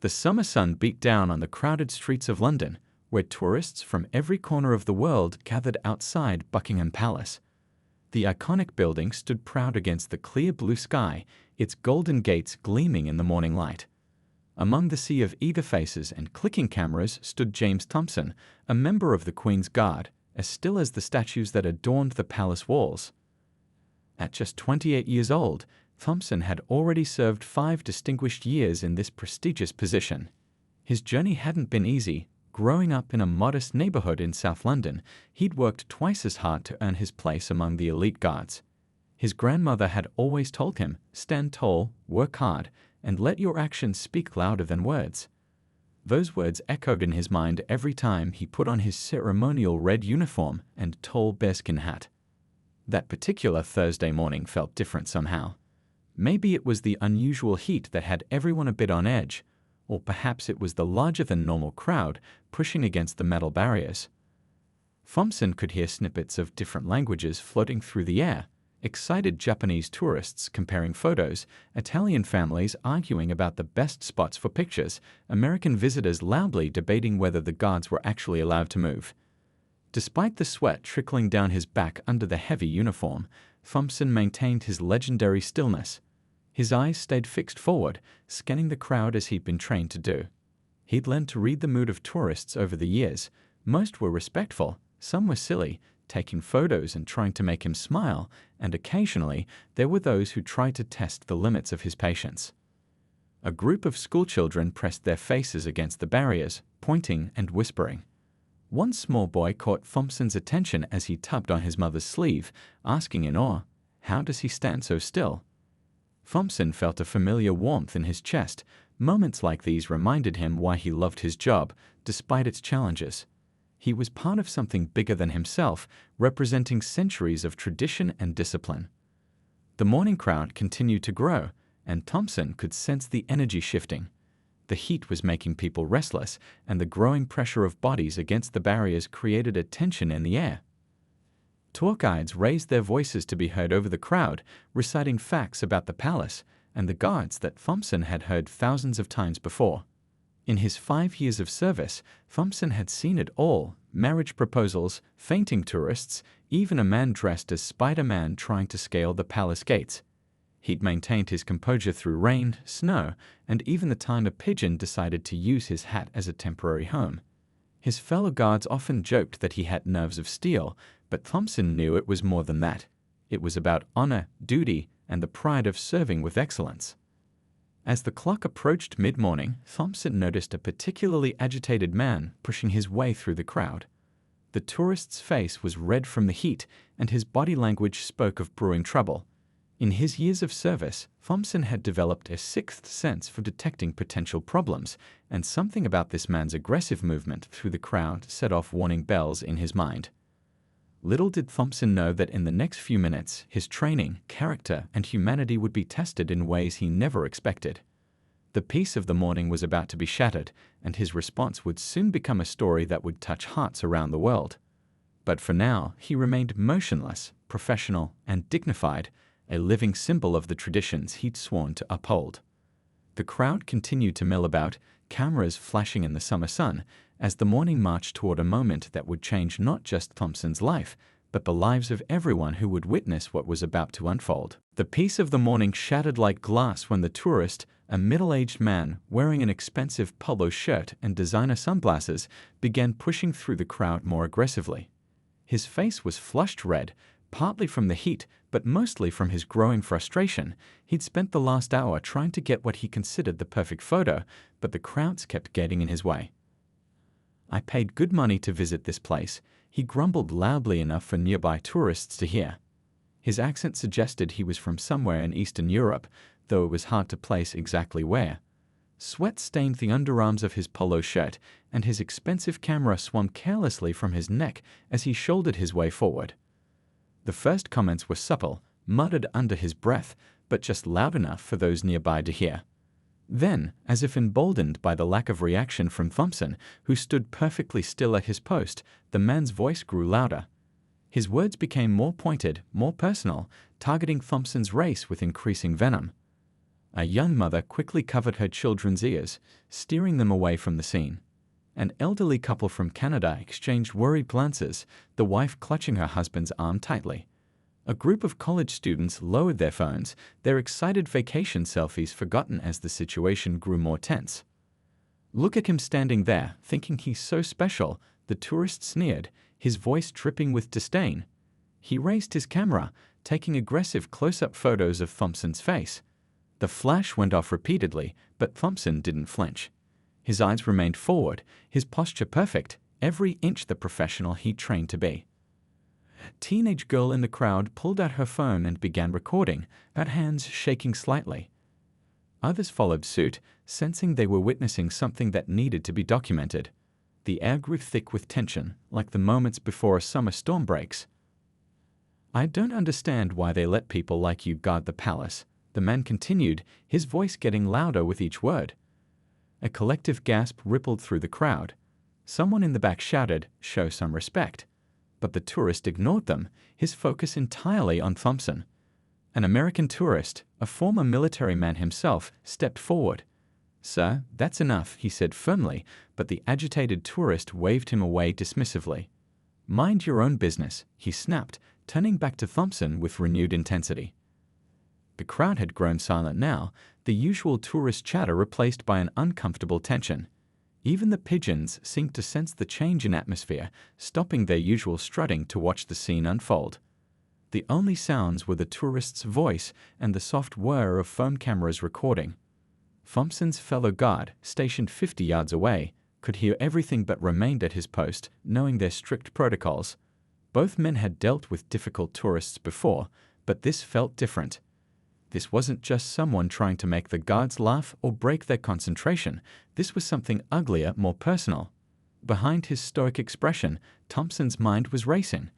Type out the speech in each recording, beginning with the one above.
The summer sun beat down on the crowded streets of London, where tourists from every corner of the world gathered outside Buckingham Palace. The iconic building stood proud against the clear blue sky, its golden gates gleaming in the morning light. Among the sea of eager faces and clicking cameras stood James Thompson, a member of the Queen's Guard, as still as the statues that adorned the palace walls. At just 28 years old, Thompson had already served 5 distinguished years in this prestigious position. His journey hadn't been easy. Growing up in a modest neighborhood in South London, he'd worked twice as hard to earn his place among the elite guards. His grandmother had always told him, "Stand tall, work hard, and let your actions speak louder than words." Those words echoed in his mind every time he put on his ceremonial red uniform and tall bearskin hat. That particular Thursday morning felt different somehow. Maybe it was the unusual heat that had everyone a bit on edge, or perhaps it was the larger-than-normal crowd pushing against the metal barriers. Thompson could hear snippets of different languages floating through the air, excited Japanese tourists comparing photos, Italian families arguing about the best spots for pictures, American visitors loudly debating whether the guards were actually allowed to move. Despite the sweat trickling down his back under the heavy uniform, Thompson maintained his legendary stillness. His eyes stayed fixed forward, scanning the crowd as he'd been trained to do. He'd learned to read the mood of tourists over the years. Most were respectful, some were silly, taking photos and trying to make him smile, and occasionally there were those who tried to test the limits of his patience. A group of schoolchildren pressed their faces against the barriers, pointing and whispering. One small boy caught Thompson's attention as he tugged on his mother's sleeve, asking in awe, "How does he stand so still?" Thompson felt a familiar warmth in his chest. Moments like these reminded him why he loved his job, despite its challenges. He was part of something bigger than himself, representing centuries of tradition and discipline. The morning crowd continued to grow, and Thompson could sense the energy shifting. The heat was making people restless, and the growing pressure of bodies against the barriers created a tension in the air. Tour guides raised their voices to be heard over the crowd, reciting facts about the palace and the guards that Thompson had heard thousands of times before. In his 5 years of service, Thompson had seen it all: marriage proposals, fainting tourists, even a man dressed as Spider-Man trying to scale the palace gates. He'd maintained his composure through rain, snow, and even the time a pigeon decided to use his hat as a temporary home. His fellow guards often joked that he had nerves of steel, but Thompson knew it was more than that. It was about honor, duty, and the pride of serving with excellence. As the clock approached mid-morning, Thompson noticed a particularly agitated man pushing his way through the crowd. The tourist's face was red from the heat, and his body language spoke of brewing trouble. In his years of service, Thompson had developed a sixth sense for detecting potential problems, and something about this man's aggressive movement through the crowd set off warning bells in his mind. Little did Thompson know that in the next few minutes, his training, character, and humanity would be tested in ways he never expected. The peace of the morning was about to be shattered, and his response would soon become a story that would touch hearts around the world. But for now, he remained motionless, professional, and dignified, a living symbol of the traditions he'd sworn to uphold. The crowd continued to mill about, cameras flashing in the summer sun, as the morning marched toward a moment that would change not just Thompson's life, but the lives of everyone who would witness what was about to unfold. The peace of the morning shattered like glass when the tourist, a middle-aged man wearing an expensive polo shirt and designer sunglasses, began pushing through the crowd more aggressively. His face was flushed red, partly from the heat, but mostly from his growing frustration. He'd spent the last hour trying to get what he considered the perfect photo, but the crowds kept getting in his way. "I paid good money to visit this place," he grumbled loudly enough for nearby tourists to hear. His accent suggested he was from somewhere in Eastern Europe, though it was hard to place exactly where. Sweat stained the underarms of his polo shirt, and his expensive camera swung carelessly from his neck as he shouldered his way forward. The first comments were supple, muttered under his breath, but just loud enough for those nearby to hear. Then, as if emboldened by the lack of reaction from Thompson, who stood perfectly still at his post, the man's voice grew louder. His words became more pointed, more personal, targeting Thompson's race with increasing venom. A young mother quickly covered her children's ears, steering them away from the scene. An elderly couple from Canada exchanged worried glances, the wife clutching her husband's arm tightly. A group of college students lowered their phones, their excited vacation selfies forgotten as the situation grew more tense. "Look at him standing there, thinking he's so special," the tourist sneered, his voice dripping with disdain. He raised his camera, taking aggressive close-up photos of Thompson's face. The flash went off repeatedly, but Thompson didn't flinch. His eyes remained forward, his posture perfect, every inch the professional he trained to be. A teenage girl in the crowd pulled out her phone and began recording, her hands shaking slightly. Others followed suit, sensing they were witnessing something that needed to be documented. The air grew thick with tension, like the moments before a summer storm breaks. "I don't understand why they let people like you guard the palace," the man continued, his voice getting louder with each word. A collective gasp rippled through the crowd. Someone in the back shouted, "Show some respect." But the tourist ignored them, his focus entirely on Thompson. An American tourist, a former military man himself, stepped forward. "Sir, that's enough," he said firmly, but the agitated tourist waved him away dismissively. "Mind your own business," he snapped, turning back to Thompson with renewed intensity. The crowd had grown silent now, the usual tourist chatter replaced by an uncomfortable tension. Even the pigeons seemed to sense the change in atmosphere, stopping their usual strutting to watch the scene unfold. The only sounds were the tourist's voice and the soft whir of phone cameras recording. Thompson's fellow guard, stationed 50 yards away, could hear everything but remained at his post, knowing their strict protocols. Both men had dealt with difficult tourists before, but this felt different. This wasn't just someone trying to make the guards laugh or break their concentration. This was something uglier, more personal. Behind his stoic expression, Thompson's mind was racing.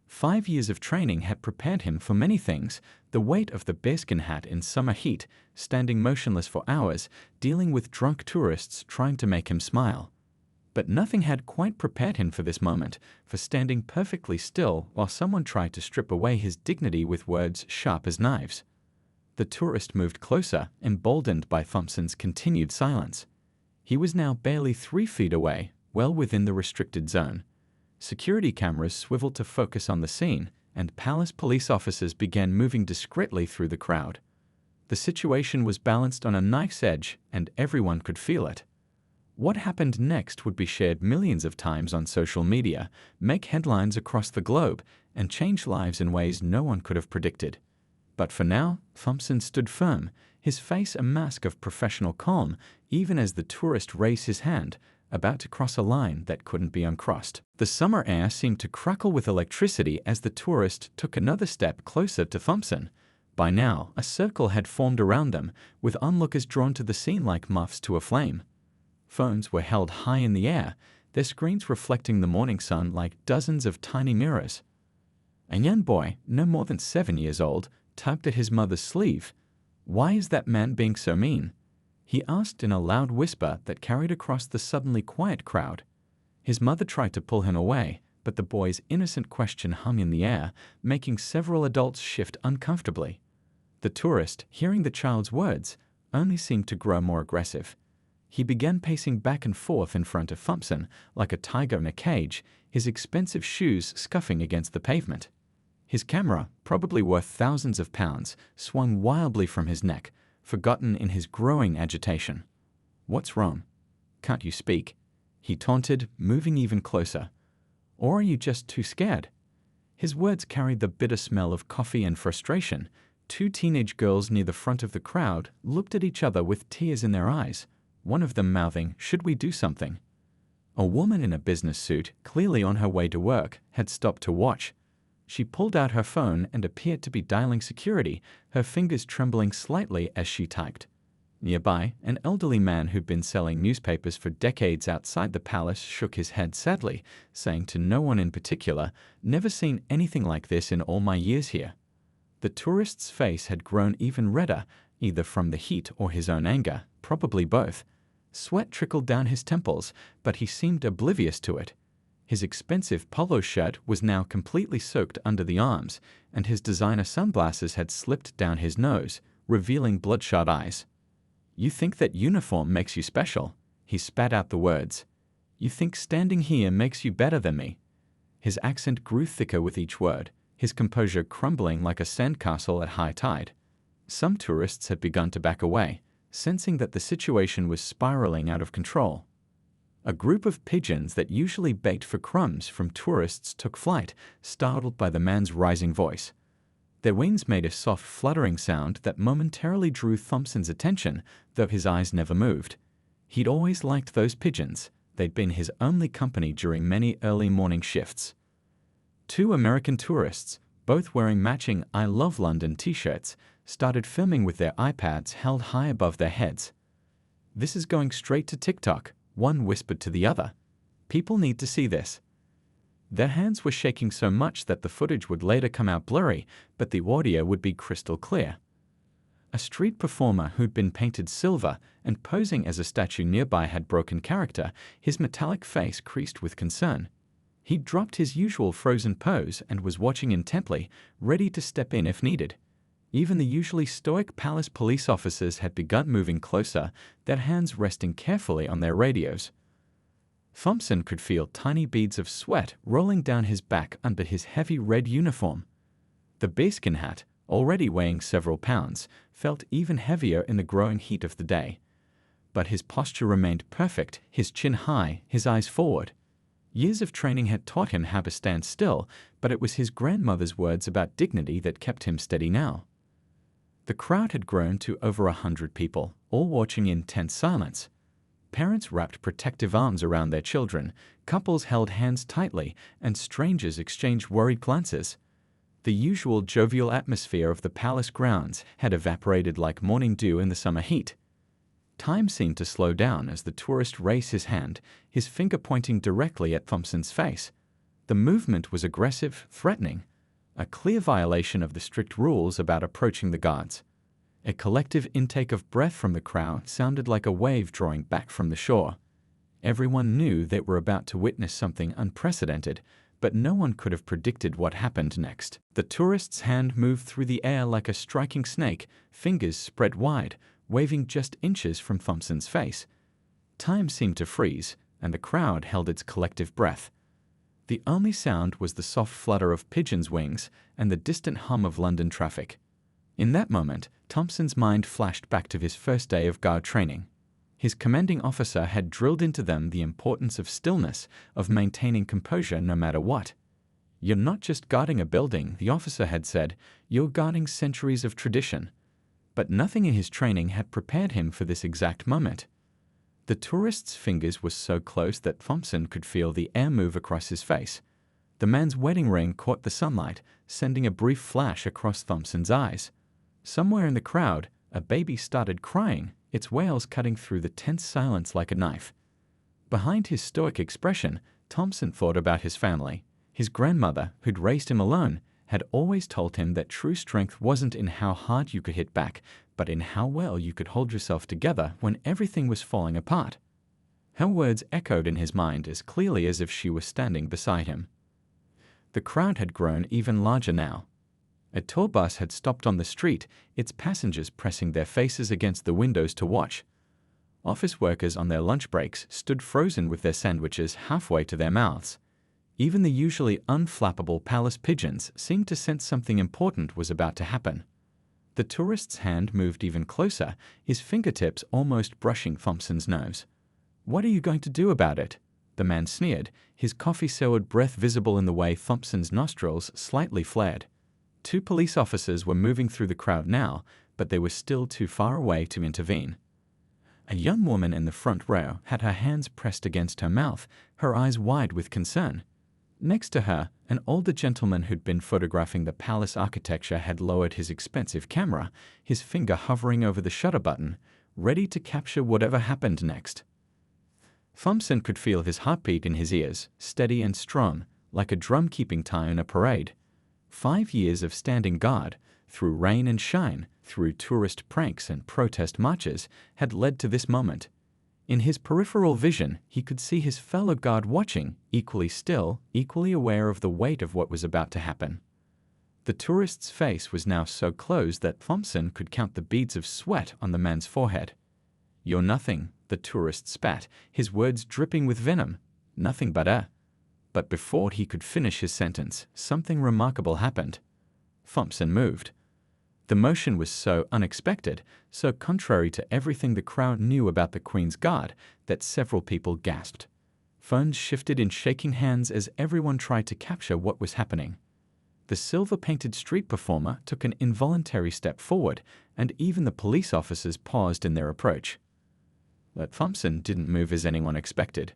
5 years of training had prepared him for many things: the weight of the bearskin hat in summer heat, standing motionless for hours, dealing with drunk tourists trying to make him smile. But nothing had quite prepared him for this moment, for standing perfectly still while someone tried to strip away his dignity with words sharp as knives. The tourist moved closer, emboldened by Thompson's continued silence. He was now barely 3 feet away, well within the restricted zone. Security cameras swiveled to focus on the scene, and palace police officers began moving discreetly through the crowd. The situation was balanced on a knife's edge, and everyone could feel it. What happened next would be shared millions of times on social media, make headlines across the globe, and change lives in ways no one could have predicted. But for now, Thompson stood firm, his face a mask of professional calm, even as the tourist raised his hand, about to cross a line that couldn't be uncrossed. The summer air seemed to crackle with electricity as the tourist took another step closer to Thompson. By now, a circle had formed around them, with onlookers drawn to the scene like moths to a flame. Phones were held high in the air, their screens reflecting the morning sun like dozens of tiny mirrors. A young boy, no more than 7 years old, tugged at his mother's sleeve. "Why is that man being so mean?" he asked in a loud whisper that carried across the suddenly quiet crowd. His mother tried to pull him away, but the boy's innocent question hung in the air, making several adults shift uncomfortably. The tourist, hearing the child's words, only seemed to grow more aggressive. He began pacing back and forth in front of Thompson, like a tiger in a cage, his expensive shoes scuffing against the pavement. His camera, probably worth thousands of pounds, swung wildly from his neck, forgotten in his growing agitation. "What's wrong? Can't you speak?" he taunted, moving even closer. "Or are you just too scared?" His words carried the bitter smell of coffee and frustration. 2 teenage girls near the front of the crowd looked at each other with tears in their eyes, one of them mouthing, "Should we do something?" A woman in a business suit, clearly on her way to work, had stopped to watch. She pulled out her phone and appeared to be dialing security, her fingers trembling slightly as she typed. Nearby, an elderly man who'd been selling newspapers for decades outside the palace shook his head sadly, saying to no one in particular, "Never seen anything like this in all my years here." The tourist's face had grown even redder, either from the heat or his own anger, probably both. Sweat trickled down his temples, but he seemed oblivious to it. His expensive polo shirt was now completely soaked under the arms, and his designer sunglasses had slipped down his nose, revealing bloodshot eyes. "You think that uniform makes you special?" He spat out the words. "You think standing here makes you better than me?" His accent grew thicker with each word, his composure crumbling like a sandcastle at high tide. Some tourists had begun to back away, sensing that the situation was spiraling out of control. A group of pigeons that usually begged for crumbs from tourists took flight, startled by the man's rising voice. Their wings made a soft fluttering sound that momentarily drew Thompson's attention, though his eyes never moved. He'd always liked those pigeons. They'd been his only company during many early morning shifts. Two American tourists, both wearing matching "I Love London" t-shirts, started filming with their iPads held high above their heads. "This is going straight to TikTok," one whispered to the other. "People need to see this." Their hands were shaking so much that the footage would later come out blurry, but the audio would be crystal clear. A street performer who'd been painted silver and posing as a statue nearby had broken character, his metallic face creased with concern. He'd dropped his usual frozen pose and was watching intently, ready to step in if needed. Even the usually stoic palace police officers had begun moving closer, their hands resting carefully on their radios. Thompson could feel tiny beads of sweat rolling down his back under his heavy red uniform. The bearskin hat, already weighing several pounds, felt even heavier in the growing heat of the day. But his posture remained perfect, his chin high, his eyes forward. Years of training had taught him how to stand still, but it was his grandmother's words about dignity that kept him steady now. The crowd had grown to over 100 people, all watching in tense silence. Parents wrapped protective arms around their children, couples held hands tightly, and strangers exchanged worried glances. The usual jovial atmosphere of the palace grounds had evaporated like morning dew in the summer heat. Time seemed to slow down as the tourist raised his hand, his finger pointing directly at Thompson's face. The movement was aggressive, threatening, a clear violation of the strict rules about approaching the guards. A collective intake of breath from the crowd sounded like a wave drawing back from the shore. Everyone knew they were about to witness something unprecedented, but no one could have predicted what happened next. The tourist's hand moved through the air like a striking snake, fingers spread wide, waving just inches from Thompson's face. Time seemed to freeze, and the crowd held its collective breath. The only sound was the soft flutter of pigeons' wings and the distant hum of London traffic. In that moment, Thompson's mind flashed back to his first day of guard training. His commanding officer had drilled into them the importance of stillness, of maintaining composure no matter what. "You're not just guarding a building," the officer had said, "you're guarding centuries of tradition." But nothing in his training had prepared him for this exact moment. The tourist's fingers were so close that Thompson could feel the air move across his face. The man's wedding ring caught the sunlight, sending a brief flash across Thompson's eyes. Somewhere in the crowd, a baby started crying, its wails cutting through the tense silence like a knife. Behind his stoic expression, Thompson thought about his family. His grandmother, who'd raised him alone, had always told him that true strength wasn't in how hard you could hit back, but in how well you could hold yourself together when everything was falling apart. Her words echoed in his mind as clearly as if she were standing beside him. The crowd had grown even larger now. A tour bus had stopped on the street, its passengers pressing their faces against the windows to watch. Office workers on their lunch breaks stood frozen with their sandwiches halfway to their mouths. Even the usually unflappable palace pigeons seemed to sense something important was about to happen. The tourist's hand moved even closer, his fingertips almost brushing Thompson's nose. "What are you going to do about it?" the man sneered, his coffee-soured breath visible in the way Thompson's nostrils slightly flared. Two police officers were moving through the crowd now, but they were still too far away to intervene. A young woman in the front row had her hands pressed against her mouth, her eyes wide with concern. Next to her, an older gentleman who'd been photographing the palace architecture had lowered his expensive camera, his finger hovering over the shutter button, ready to capture whatever happened next. Thompson could feel his heartbeat in his ears, steady and strong, like a drum-keeping tie in a parade. 5 years of standing guard, through rain and shine, through tourist pranks and protest marches, had led to this moment. In his peripheral vision, he could see his fellow guard watching, equally still, equally aware of the weight of what was about to happen. The tourist's face was now so closed that Thompson could count the beads of sweat on the man's forehead. "You're nothing," the tourist spat, his words dripping with venom. "Nothing but a—" But before he could finish his sentence, something remarkable happened. Thompson moved. The motion was so unexpected, so contrary to everything the crowd knew about the Queen's Guard, that several people gasped. Phones shifted in shaking hands as everyone tried to capture what was happening. The silver-painted street performer took an involuntary step forward, and even the police officers paused in their approach. But Thompson didn't move as anyone expected.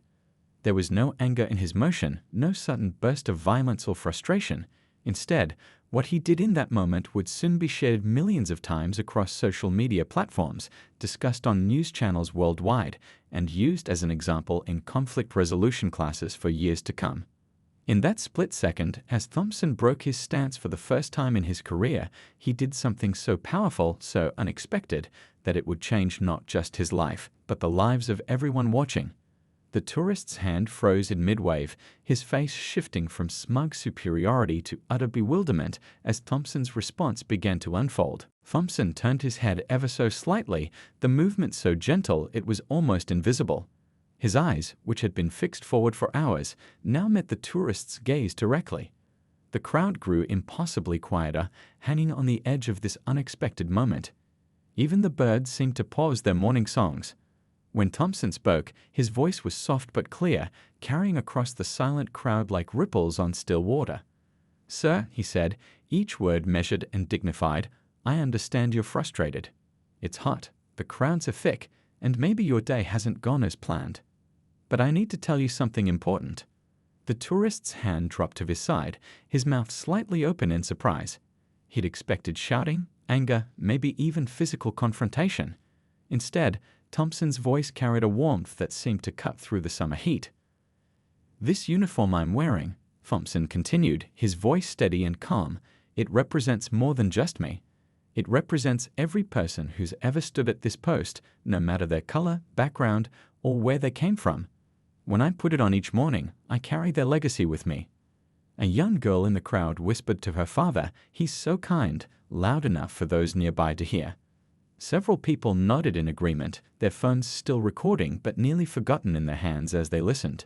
There was no anger in his motion, no sudden burst of violence or frustration. Instead, what he did in that moment would soon be shared millions of times across social media platforms, discussed on news channels worldwide, and used as an example in conflict resolution classes for years to come. In that split second, as Thompson broke his stance for the first time in his career, he did something so powerful, so unexpected, that it would change not just his life, but the lives of everyone watching. The tourist's hand froze in mid-wave, his face shifting from smug superiority to utter bewilderment as Thompson's response began to unfold. Thompson turned his head ever so slightly, the movement so gentle it was almost invisible. His eyes, which had been fixed forward for hours, now met the tourist's gaze directly. The crowd grew impossibly quieter, hanging on the edge of this unexpected moment. Even the birds seemed to pause their morning songs. When Thompson spoke, his voice was soft but clear, carrying across the silent crowd like ripples on still water. "Sir," he said, each word measured and dignified, "I understand you're frustrated. It's hot, the crowds are thick, and maybe your day hasn't gone as planned. But I need to tell you something important." The tourist's hand dropped to his side, his mouth slightly open in surprise. He'd expected shouting, anger, maybe even physical confrontation. Instead, Thompson's voice carried a warmth that seemed to cut through the summer heat. "This uniform I'm wearing," Thompson continued, his voice steady and calm, "it represents more than just me. It represents every person who's ever stood at this post, no matter their color, background, or where they came from. When I put it on each morning, I carry their legacy with me." A young girl in the crowd whispered to her father, "He's so kind," loud enough for those nearby to hear. Several people nodded in agreement, their phones still recording but nearly forgotten in their hands as they listened.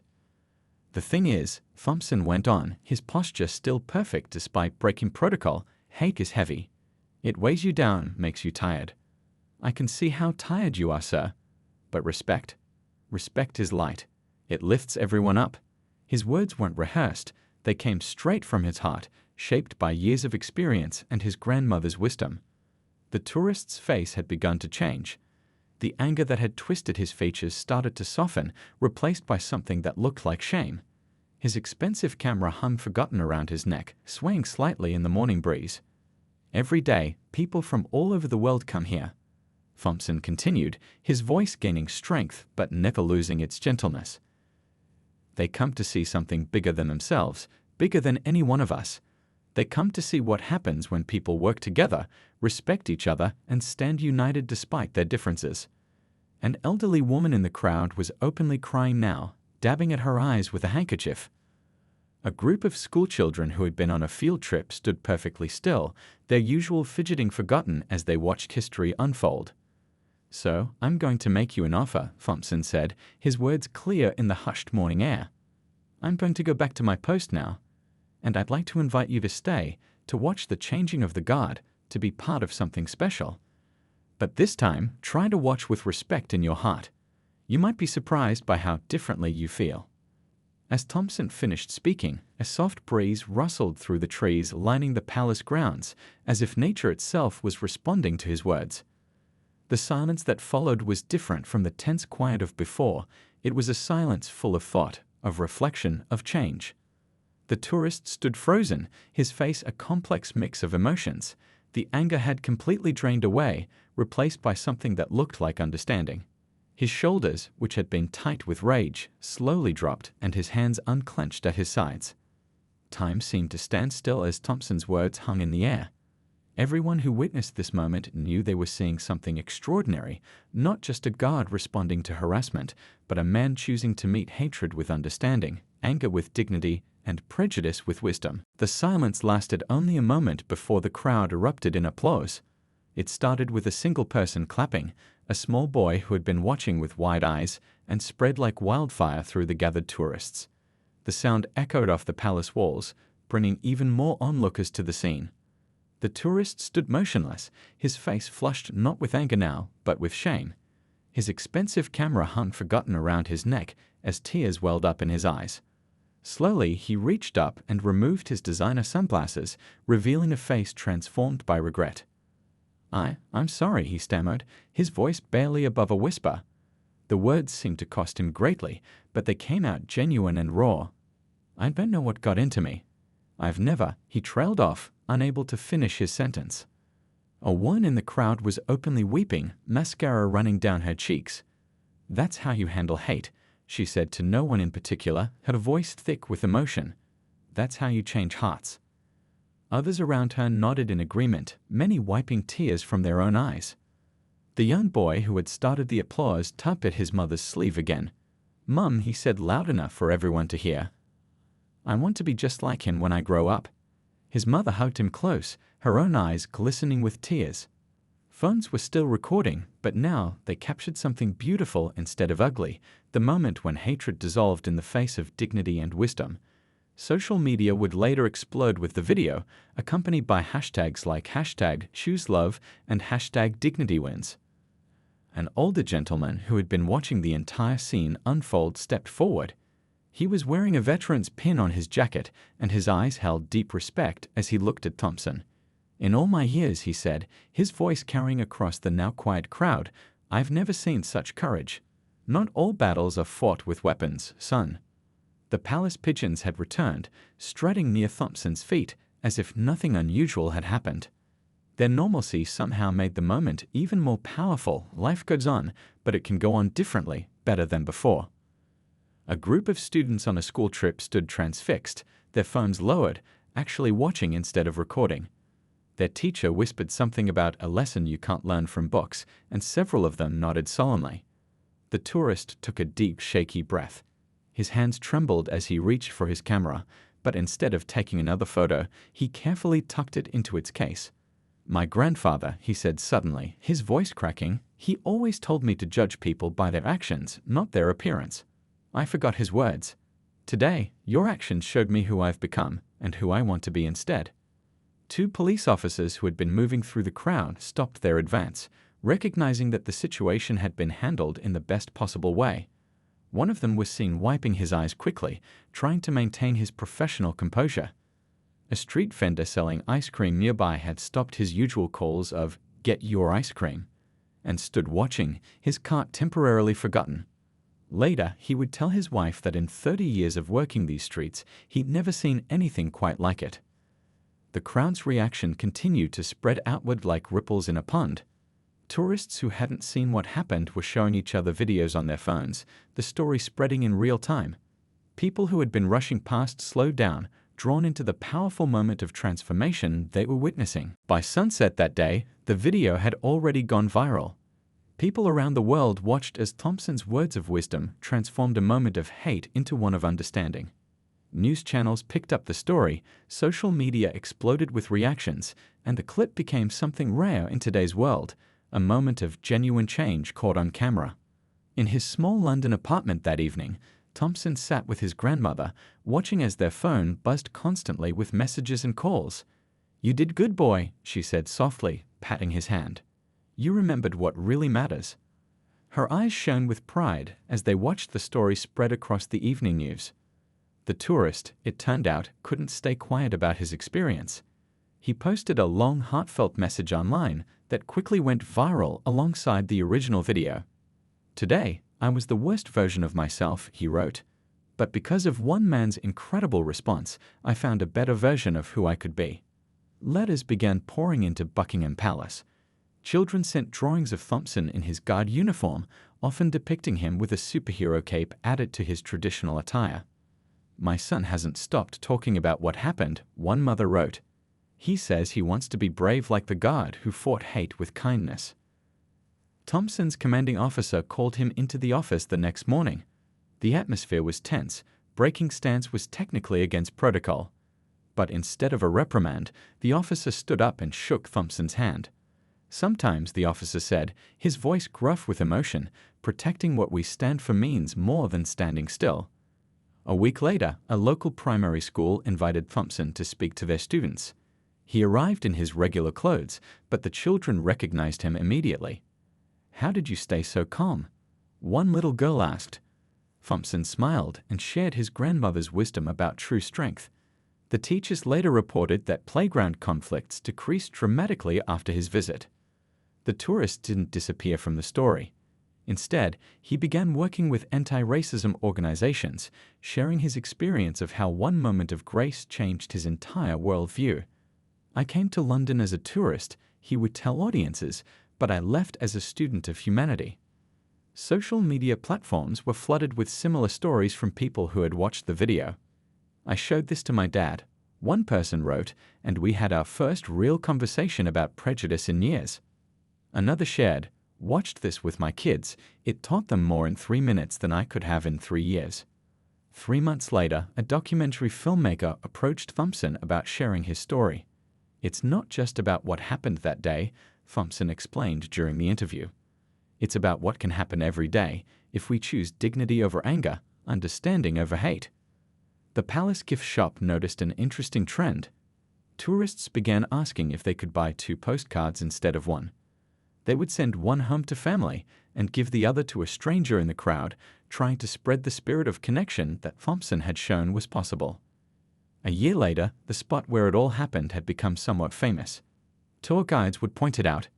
"The thing is," Thompson went on, his posture still perfect despite breaking protocol, "hate is heavy. It weighs you down, makes you tired. I can see how tired you are, sir. But respect? Respect is light. It lifts everyone up." His words weren't rehearsed. They came straight from his heart, shaped by years of experience and his grandmother's wisdom. The tourist's face had begun to change. The anger that had twisted his features started to soften, replaced by something that looked like shame. His expensive camera hung forgotten around his neck, swaying slightly in the morning breeze. "Every day, people from all over the world come here," Thompson continued, his voice gaining strength but never losing its gentleness. "They come to see something bigger than themselves, bigger than any one of us. They come to see what happens when people work together, respect each other, and stand united despite their differences." An elderly woman in the crowd was openly crying now, dabbing at her eyes with a handkerchief. A group of schoolchildren who had been on a field trip stood perfectly still, their usual fidgeting forgotten as they watched history unfold. "So, I'm going to make you an offer," Thompson said, his words clear in the hushed morning air. "I'm going to go back to my post now. And I'd like to invite you to stay, to watch the changing of the guard, to be part of something special. But this time, try to watch with respect in your heart. You might be surprised by how differently you feel." As Thompson finished speaking, a soft breeze rustled through the trees lining the palace grounds, as if nature itself was responding to his words. The silence that followed was different from the tense quiet of before. It was a silence full of thought, of reflection, of change. The tourist stood frozen, his face a complex mix of emotions. The anger had completely drained away, replaced by something that looked like understanding. His shoulders, which had been tight with rage, slowly dropped and his hands unclenched at his sides. Time seemed to stand still as Thompson's words hung in the air. Everyone who witnessed this moment knew they were seeing something extraordinary, not just a guard responding to harassment, but a man choosing to meet hatred with understanding, anger with dignity, and prejudice with wisdom. The silence lasted only a moment before the crowd erupted in applause. It started with a single person clapping, a small boy who had been watching with wide eyes, and spread like wildfire through the gathered tourists. The sound echoed off the palace walls, bringing even more onlookers to the scene. The tourist stood motionless, his face flushed not with anger now, but with shame. His expensive camera hung forgotten around his neck as tears welled up in his eyes. Slowly, he reached up and removed his designer sunglasses, revealing a face transformed by regret. I'm sorry," he stammered, his voice barely above a whisper. The words seemed to cost him greatly, but they came out genuine and raw. "I don't know what got into me. I've never," he trailed off, unable to finish his sentence. A woman in the crowd was openly weeping, mascara running down her cheeks. "That's how you handle hate," she said to no one in particular, her voice thick with emotion. "That's how you change hearts." Others around her nodded in agreement, many wiping tears from their own eyes. The young boy who had started the applause tugged at his mother's sleeve again. "Mum," he said loud enough for everyone to hear, "I want to be just like him when I grow up." His mother hugged him close, her own eyes glistening with tears. Phones were still recording, but now they captured something beautiful instead of ugly, the moment when hatred dissolved in the face of dignity and wisdom. Social media would later explode with the video, accompanied by hashtags like #ChooseLove and #DignityWins. An older gentleman who had been watching the entire scene unfold stepped forward. He was wearing a veteran's pin on his jacket, and his eyes held deep respect as he looked at Thompson. "In all my years," he said, his voice carrying across the now quiet crowd, "I've never seen such courage. Not all battles are fought with weapons, son." The palace pigeons had returned, strutting near Thompson's feet as if nothing unusual had happened. Their normalcy somehow made the moment even more powerful. Life goes on, but it can go on differently, better than before. A group of students on a school trip stood transfixed, their phones lowered, actually watching instead of recording. Their teacher whispered something about a lesson you can't learn from books, and several of them nodded solemnly. The tourist took a deep, shaky breath. His hands trembled as he reached for his camera, but instead of taking another photo, he carefully tucked it into its case. "My grandfather," he said suddenly, his voice cracking, "he always told me to judge people by their actions, not their appearance." I forgot his words. "Today, your actions showed me who I've become and who I want to be instead." Two police officers who had been moving through the crowd stopped their advance, recognizing that the situation had been handled in the best possible way. One of them was seen wiping his eyes quickly, trying to maintain his professional composure. A street vendor selling ice cream nearby had stopped his usual calls of "get your ice cream" and stood watching, his cart temporarily forgotten. Later, he would tell his wife that in 30 years of working these streets, he'd never seen anything quite like it. The crowd's reaction continued to spread outward like ripples in a pond. Tourists who hadn't seen what happened were showing each other videos on their phones, the story spreading in real time. People who had been rushing past slowed down, drawn into the powerful moment of transformation they were witnessing. By sunset that day, the video had already gone viral. People around the world watched as Thompson's words of wisdom transformed a moment of hate into one of understanding. News channels picked up the story, social media exploded with reactions, and the clip became something rare in today's world, a moment of genuine change caught on camera. In his small London apartment that evening, Thompson sat with his grandmother, watching as their phone buzzed constantly with messages and calls. "You did good, boy," she said softly, patting his hand. "You remembered what really matters." Her eyes shone with pride as they watched the story spread across the evening news. The tourist, it turned out, couldn't stay quiet about his experience. He posted a long, heartfelt message online that quickly went viral alongside the original video. "Today, I was the worst version of myself," he wrote. "But because of one man's incredible response, I found a better version of who I could be." Letters began pouring into Buckingham Palace. Children sent drawings of Thompson in his guard uniform, often depicting him with a superhero cape added to his traditional attire. "My son hasn't stopped talking about what happened," one mother wrote. "He says he wants to be brave like the guard who fought hate with kindness." Thompson's commanding officer called him into the office the next morning. The atmosphere was tense, breaking stance was technically against protocol. But instead of a reprimand, the officer stood up and shook Thompson's hand. Sometimes, the officer said, his voice gruff with emotion, protecting what we stand for means more than standing still. A week later, a local primary school invited Thompson to speak to their students. He arrived in his regular clothes, but the children recognized him immediately. "How did you stay so calm?" one little girl asked. Thompson smiled and shared his grandmother's wisdom about true strength. The teachers later reported that playground conflicts decreased dramatically after his visit. The tourist didn't disappear from the story. Instead, he began working with anti-racism organizations, sharing his experience of how one moment of grace changed his entire worldview. "I came to London as a tourist," he would tell audiences, "but I left as a student of humanity." Social media platforms were flooded with similar stories from people who had watched the video. "I showed this to my dad," one person wrote, "and we had our first real conversation about prejudice in years." Another shared, "Watched this with my kids. It taught them more in 3 minutes than I could have in 3 years." 3 months later, a documentary filmmaker approached Thompson about sharing his story. "It's not just about what happened that day," Thompson explained during the interview. "It's about what can happen every day if we choose dignity over anger, understanding over hate." The Palace gift shop noticed an interesting trend. Tourists began asking if they could buy 2 postcards instead of 1. They would send one home to family and give the other to a stranger in the crowd, trying to spread the spirit of connection that Thompson had shown was possible. A year later, the spot where it all happened had become somewhat famous. Tour guides would point it out.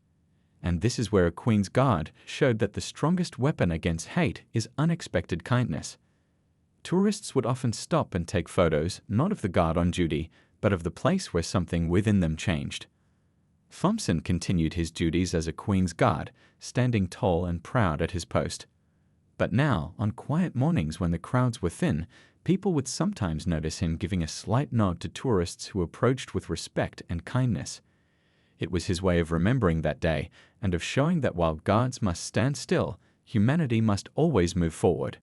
And this is where a Queen's Guard showed that the strongest weapon against hate is unexpected kindness. Tourists would often stop and take photos, not of the guard on duty, but of the place where something within them changed. Thompson continued his duties as a Queen's Guard, standing tall and proud at his post. But now, on quiet mornings when the crowds were thin, people would sometimes notice him giving a slight nod to tourists who approached with respect and kindness. It was his way of remembering that day and of showing that while guards must stand still, humanity must always move forward.